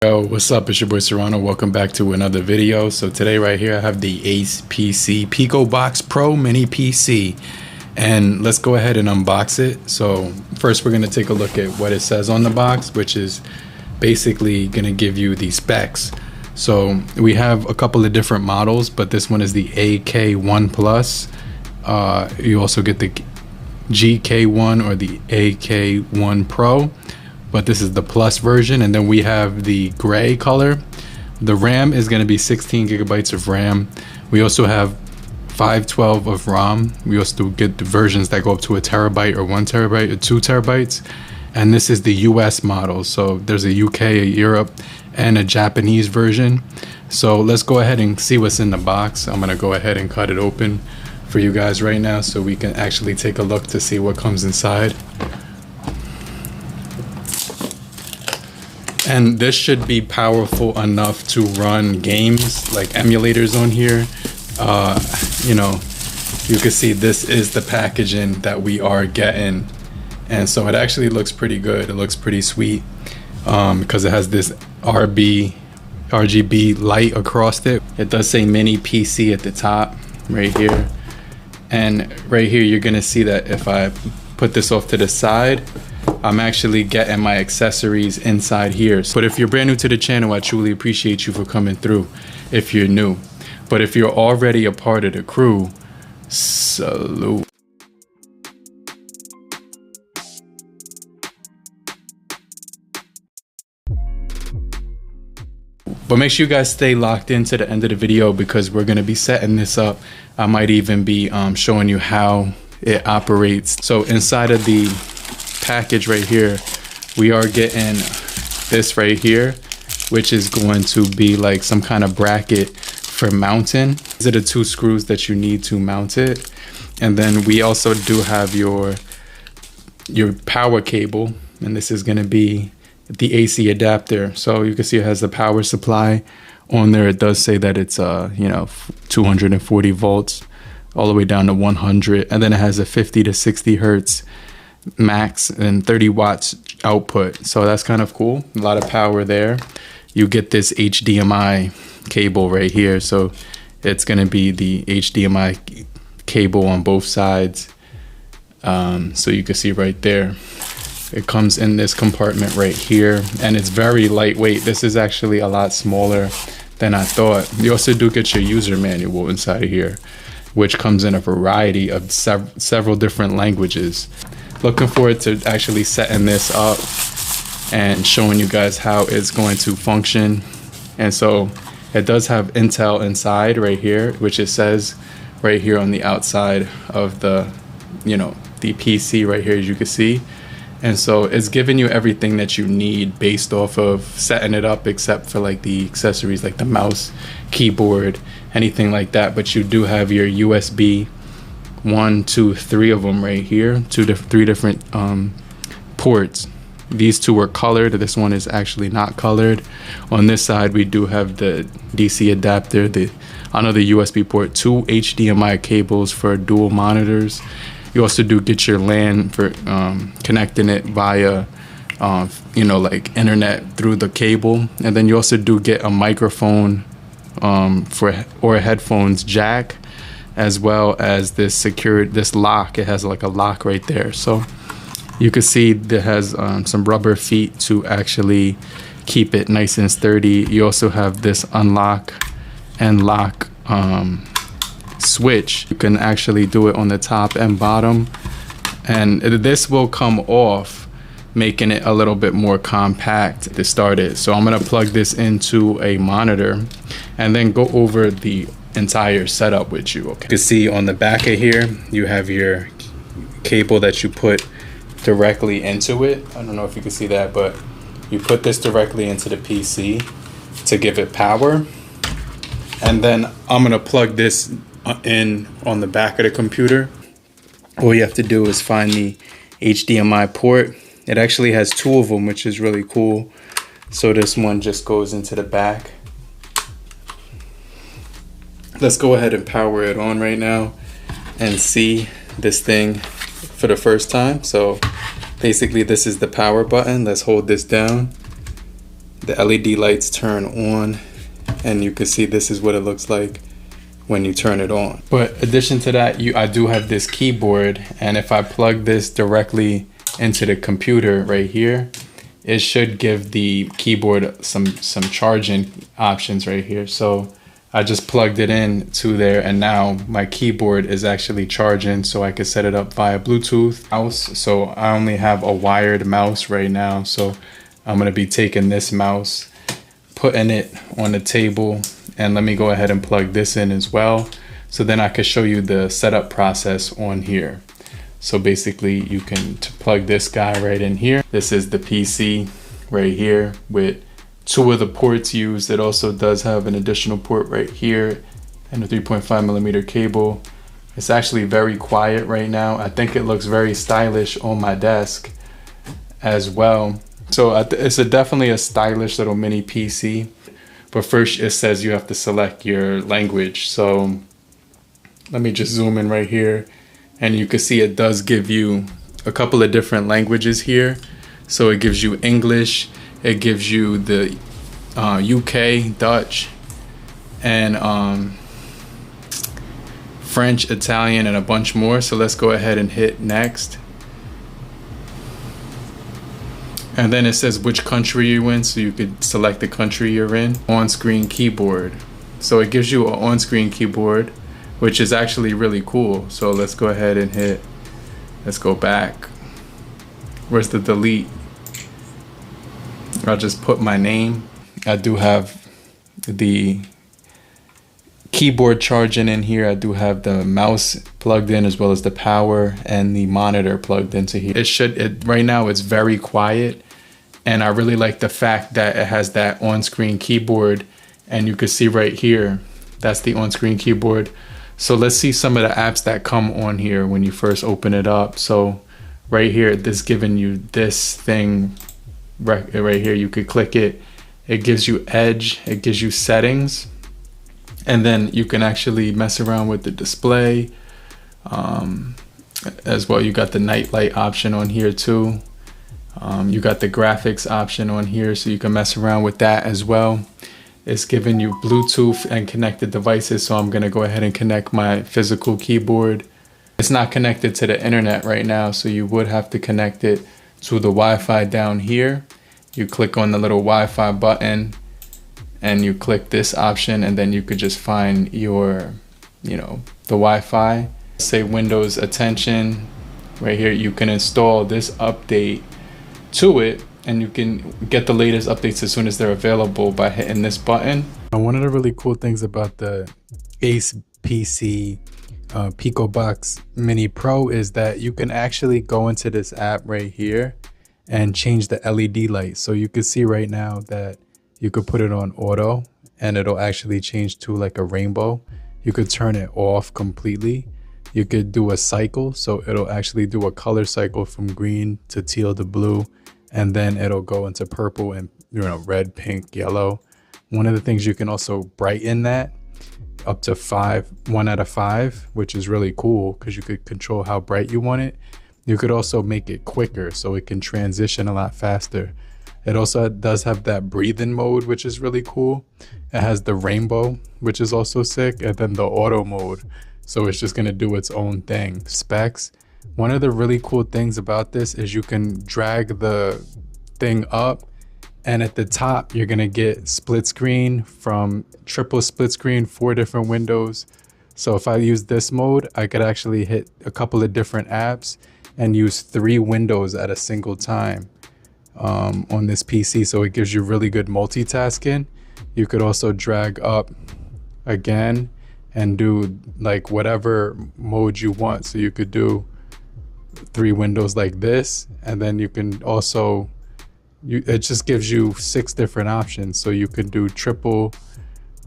Yo, what's up? It's your boy Serrano. Welcome back to another video. So today right here I have the ACEPC PicoBox Pro Mini PC, and let's go ahead and unbox it. So first we're going to take a look at what it says on the box, which is basically going to give you the specs. So we have a couple of different models, but this one is the AK1 Plus. You also get the GK1 or the AK1 Pro, but this is the Plus version. And then we have the gray color. The RAM is going to be 16 gigabytes of RAM. We also have 512 of ROM. We also get the versions that go up to a terabyte or 1 terabyte or 2 terabytes. And this is the US model. So there's a UK, a Europe, and a Japanese version. So let's go ahead and see what's in the box. I'm going to go ahead and cut it open for you guys right now so we can actually take a look to see what comes inside. And this should be powerful enough to run games like emulators on here. You know, you can see this is the packaging that we are getting. And so it actually looks pretty good. It looks pretty sweet because it has this RGB light across it. It does say mini PC at the top right here. And right here, you're gonna see that if I put this off to the side, I'm actually getting my accessories inside here. But if you're brand new to the channel, I truly appreciate you for coming through if you're new. But if you're already a part of the crew, salute. But make sure you guys stay locked in to the end of the video because we're gonna be setting this up. I might even be showing you how it operates. So inside of the package right here, we are getting this right here, which is going to be like some kind of bracket for mounting. These are the 2 screws that you need to mount it. And then we also do have your power cable, and this is going to be the AC adapter. So you can see it has the power supply on there. It does say that it's 240 volts all the way down to 100, and then it has a 50 to 60 hertz max and 30 watts output. So that's kind of cool. A lot of power there. You get this HDMI cable right here, so it's going to be the HDMI cable on both sides. So you can see right there, it comes in this compartment right here, and it's very lightweight. This is actually a lot smaller than I thought. You also do get your user manual inside of here, which comes in a variety of several different languages. Looking forward to actually setting this up and showing you guys how it's going to function. And so it does have Intel inside right here, which it says right here on the outside of the, the PC right here, as you can see. And so it's giving you everything that you need based off of setting it up, except for like the accessories like the mouse, keyboard, anything like that. But you do have your USB 1, 2, 3 of them right here, 3 different ports. These 2 are colored. This one is actually not colored. On this side, we do have the DC adapter, the USB port, 2 HDMI cables for dual monitors. You also do get your LAN for connecting it via, like internet through the cable. And then you also do get a microphone or a headphones jack, as well as this lock. It has like a lock right there. So you can see it has some rubber feet to actually keep it nice and sturdy. You also have this unlock and lock switch. You can actually do it on the top and bottom, and this will come off, making it a little bit more compact to start it. So I'm gonna plug this into a monitor and then go over the entire setup with you. Okay, you can see on the back of here you have your cable that you put directly into it. I don't know if you can see that, but you put this directly into the PC to give it power. And then I'm gonna plug this in on the back of the computer. All you have to do is find the HDMI port. It actually has 2 of them, which is really cool. So this one just goes into the back. Let's go ahead and power it on right now and see this thing for the first time. So basically this is the power button. Let's hold this down the LED lights turn on, and you can see this is what it looks like when you turn it on. But addition to that, I do have this keyboard, and if I plug this directly into the computer right here, it should give the keyboard some charging options right here. So I just plugged it in to there, and now my keyboard is actually charging, so I can set it up via Bluetooth. Mouse, so I only have a wired mouse right now, so I'm gonna be taking this mouse, putting it on the table, and let me go ahead and plug this in as well. So then I can show you the setup process on here. So basically you can plug this guy right in here. This is the PC right here with 2 of the ports used. It also does have an additional port right here and a 3.5mm cable. It's actually very quiet right now. I think it looks very stylish on my desk as well. So it's definitely a stylish little mini PC. But first it says you have to select your language. So let me just zoom in right here, and you can see it does give you a couple of different languages here. So it gives you English, it gives you the UK, Dutch, and French, Italian, and a bunch more. So let's go ahead and hit next. And then it says which country you're in, so you could select the country you're in. On-screen keyboard. So it gives you an on-screen keyboard, which is actually really cool. So let's go ahead and hit, let's go back. Where's the delete? I'll just put my name. I do have the keyboard charging in here. I do have the mouse plugged in, as well as the power and the monitor plugged into here. Right now it's very quiet, and I really like the fact that it has that on-screen keyboard, and you can see right here, that's the on-screen keyboard. So let's see some of the apps that come on here when you first open it up. So right here, this giving you this thing right here. You could click it. It gives you Edge, it gives you settings, and then you can actually mess around with the display as well. You got the night light option on here too. You got the graphics option on here, so you can mess around with that as well. It's giving you Bluetooth and connected devices, so I'm gonna go ahead and connect my physical keyboard. It's not connected to the internet right now, so you would have to connect it to the Wi-Fi down here. You click on the little Wi-Fi button and you click this option, and then you could just find your, the Wi-Fi. Say Windows Attention. Right here, you can install this update to it, and you can get the latest updates as soon as they're available by hitting this button. One of the really cool things about the ACEPC PicoBox Mini Pro is that you can actually go into this app right here and change the LED light. So you can see right now that you could put it on auto and it'll actually change to like a rainbow. You could turn it off completely. You could do a cycle, so it'll actually do a color cycle from green to teal to blue, and then it'll go into purple and red, pink, yellow. One of the things, you can also brighten that up to 1 out of 5, which is really cool because you could control how bright you want it. You could also make it quicker so it can transition a lot faster. It also does have that breathing mode, which is really cool. It has the rainbow, which is also sick, and then the auto mode. So it's just gonna do its own thing. Specs. One of the really cool things about this is you can drag the thing up, and at the top, you're gonna get split screen from triple split screen, 4 different windows. So if I use this mode, I could actually hit a couple of different apps and use 3 windows at a single time on this PC. So it gives you really good multitasking. You could also drag up again and do like whatever mode you want. So you could do 3 windows like this, and then you can also, it just gives you 6 different options. So you could do triple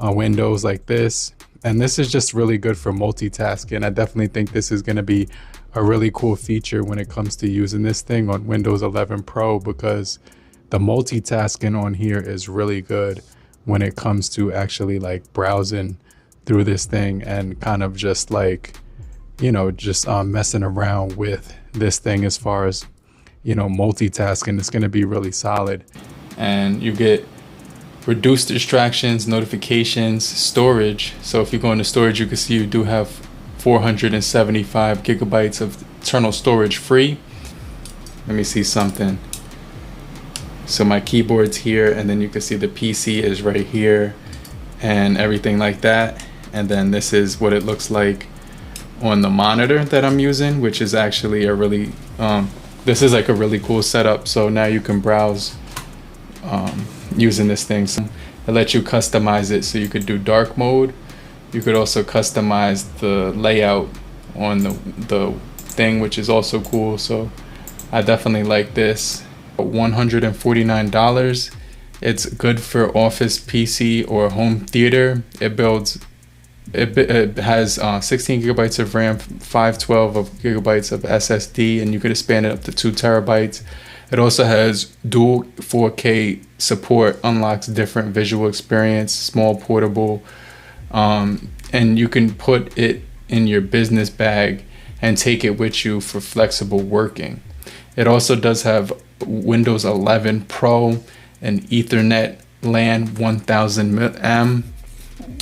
windows like this. And this is just really good for multitasking. I definitely think this is gonna be a really cool feature when it comes to using this thing on Windows 11 Pro, because the multitasking on here is really good when it comes to actually like browsing through this thing and kind of just like, just messing around with this thing as far as, multitasking. It's going to be really solid. And you get reduced distractions, notifications, storage. So if you go into storage, you can see you do have 475 gigabytes of internal storage free. Let me see something. So my keyboard's here, and then you can see the PC is right here and everything like that. And then this is what it looks like on the monitor that I'm using, which is actually a really this is like a really cool setup. So now you can browse using this thing. So it lets you customize it, so you could do dark mode. You could also customize the layout on the thing, which is also cool. So I definitely like this. $149. It's good for office PC or home theater. It has 16 gigabytes of RAM, 512 gigabytes of SSD, and you could expand it up to 2 terabytes. It also has dual 4K support, unlocks different visual experience, small, portable, and you can put it in your business bag and take it with you for flexible working. It also does have Windows 11 Pro and Ethernet LAN 1000 m.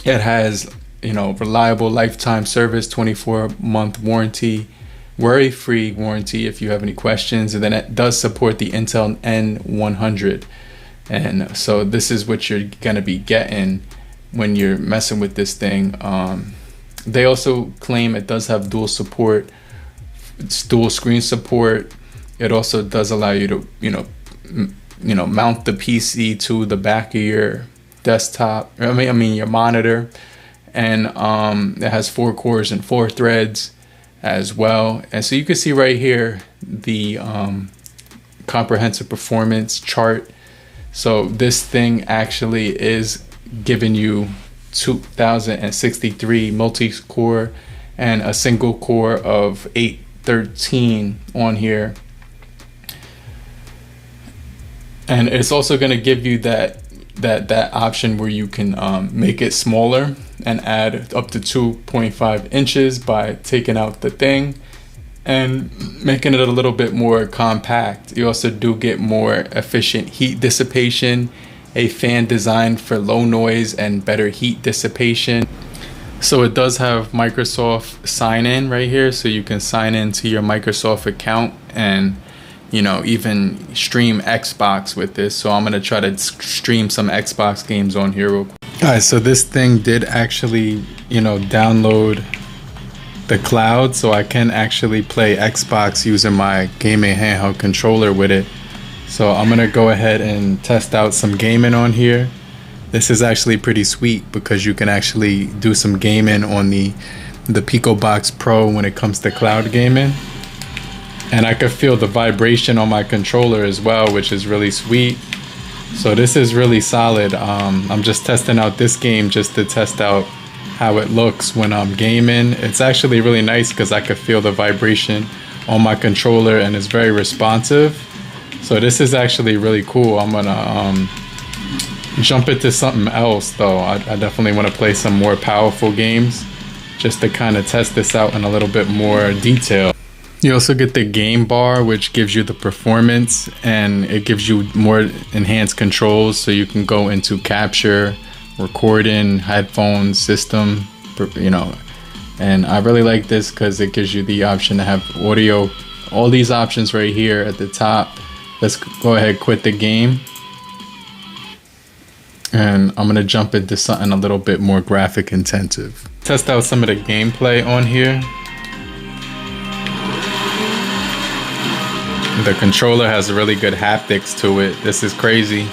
It has, you know, reliable lifetime service, 24-month warranty, worry-free warranty if you have any questions, and then it does support the Intel N100. And so this is what you're gonna be getting when you're messing with this thing. They also claim it does have dual support. It's dual screen support. It also does allow you to, you know, mount the PC to the back of your desktop. I mean your monitor. And it has 4 cores and 4 threads as well. And so you can see right here the comprehensive performance chart. So this thing actually is giving you 2063 multi-core and a single core of 813 on here. And it's also going to give you that option where you can make it smaller and add up to 2.5 inches by taking out the thing and making it a little bit more compact. You also do get more efficient heat dissipation, a fan designed for low noise and better heat dissipation. So it does have Microsoft sign in right here, so you can sign into your Microsoft account and, you know, even stream Xbox with this. So I'm gonna try to stream some Xbox games on here real quick. All right, so this thing did actually, you know, download the cloud, so I can actually play Xbox using my gaming handheld controller with it. So I'm gonna go ahead and test out some gaming on here. This is actually pretty sweet because you can actually do some gaming on the PicoBox Pro when it comes to cloud gaming. And I could feel the vibration on my controller as well, which is really sweet. So this is really solid. I'm just testing out this game just to test out how it looks when I'm gaming. It's actually really nice because I could feel the vibration on my controller and it's very responsive. So this is actually really cool. I'm gonna jump into something else though. I definitely want to play some more powerful games just to kind of test this out in a little bit more detail. You also get the game bar, which gives you the performance and it gives you more enhanced controls, so you can go into capture, recording, headphones, system, you know. And I really like this because it gives you the option to have audio, all these options right here at the top. Let's go ahead, quit the game. And I'm gonna jump into something a little bit more graphic intensive. Test out some of the gameplay on here. The controller has really good haptics to it. This is crazy.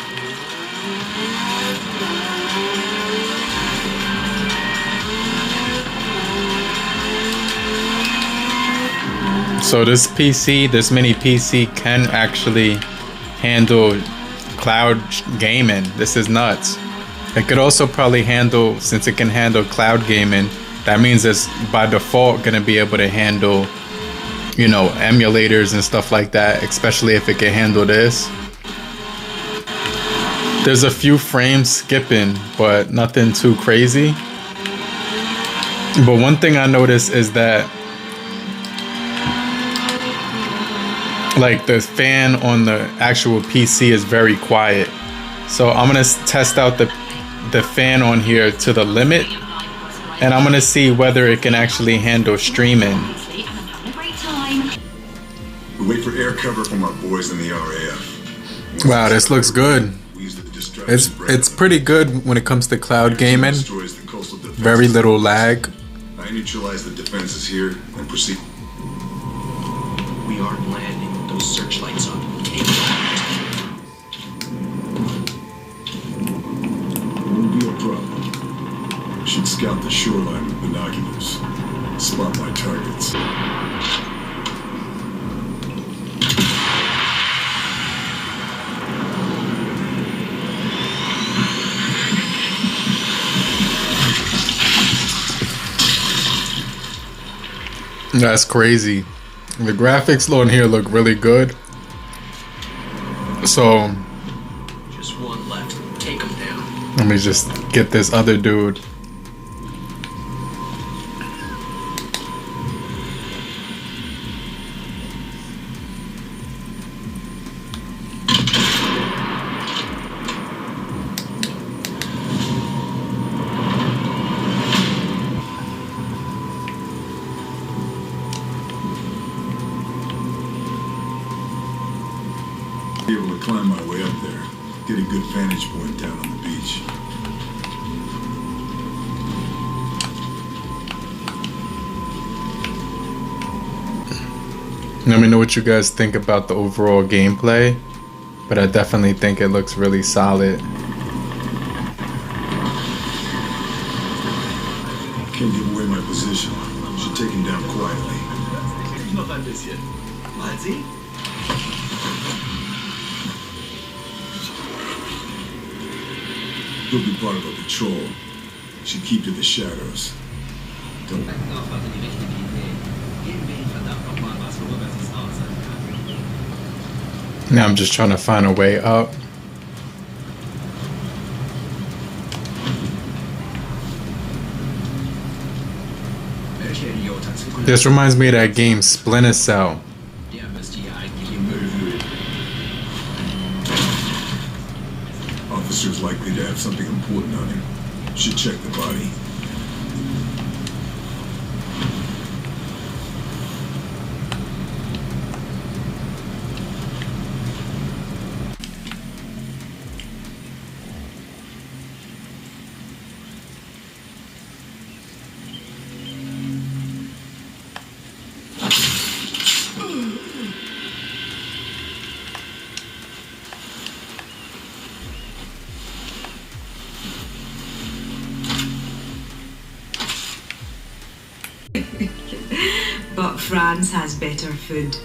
So this mini PC can actually handle cloud gaming. This is nuts. It could also probably handle, since it can handle cloud gaming, that means it's by default gonna be able to handle, you know, emulators and stuff like that, especially if it can handle this. There's a few frames skipping, but nothing too crazy. But one thing I noticed is that like the fan on the actual PC is very quiet. So I'm gonna test out the fan on here to the limit, and I'm gonna see whether it can actually handle streaming. We wait for air cover from our boys in the RAF. Wow, this looks good. It's pretty good when it comes to cloud gaming. Very little lag. I neutralize the defenses here and proceed. We aren't landing with those searchlights up. Won't be a problem. Should scout the shoreline with binoculars. Spot my targets. That's crazy. The graphics on here look really good. So Just one left. Take him down. let me just get this other dude. Be able to climb my way up there. Get a good vantage point down on the beach. Let me know what you guys think about the overall gameplay, but I definitely think it looks really solid. Can't give away my position. Should take him down quietly. Noch ein bisschen. Mal sie? He'll be part of a patrol. Should keep to the shadows. Don't. Now I'm just trying to find a way up. This reminds me of that game Splinter Cell. Der müsste ja eigentlich im Müll wühlen. Officer's likely to have something important on him. Should check the body. But France has better food.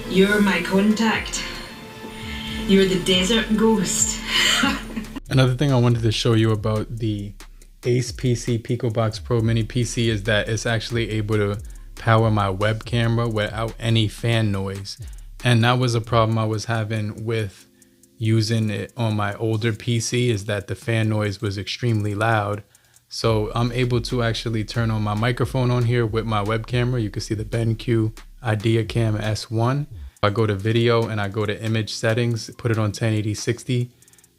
You're my contact. You're the desert ghost. Another thing I wanted to show you about the ACEPC PicoBox Pro Mini PC is that it's actually able to power my web camera without any fan noise. And that was a problem I was having with using it on my older PC, is that the fan noise was extremely loud. So I'm able to actually turn on my microphone on here with my web camera. You can see the BenQ IdeaCam S1. I go to video and I go to image settings, put it on 1080/60,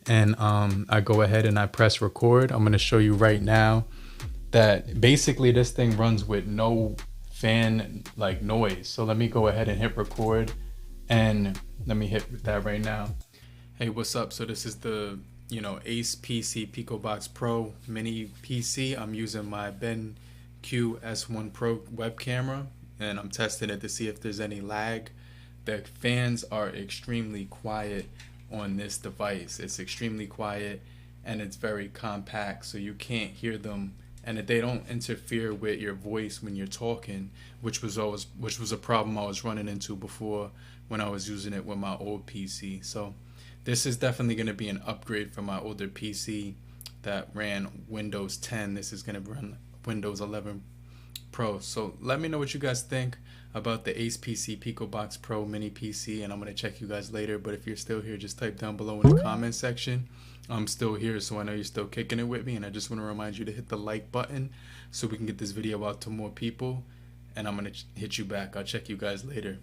and I go ahead and I press record. I'm going to show you right now that basically this thing runs with no fan like noise. So let me go ahead and hit record, and let me hit that right now. Hey, what's up? So this is the ACEPC PicoBox Pro Mini PC. I'm using my BenQ S1 Pro web camera, and I'm testing it to see if there's any lag. The fans are extremely quiet on this device. It's extremely quiet and it's very compact, so you can't hear them, and they don't interfere with your voice when you're talking, which was a problem I was running into before when I was using it with my old PC. So this is definitely going to be an upgrade from my older PC that ran Windows 10. This is going to run Windows 11 Pro. So let me know what you guys think about the ACEPC PicoBox Pro Mini PC, and I'm going to check you guys later. But if you're still here, just type down below in the comment section. I'm still here, so I know you're still kicking it with me, and I just want to remind you to hit the like button so we can get this video out to more people, and I'm going to hit you back. I'll check you guys later.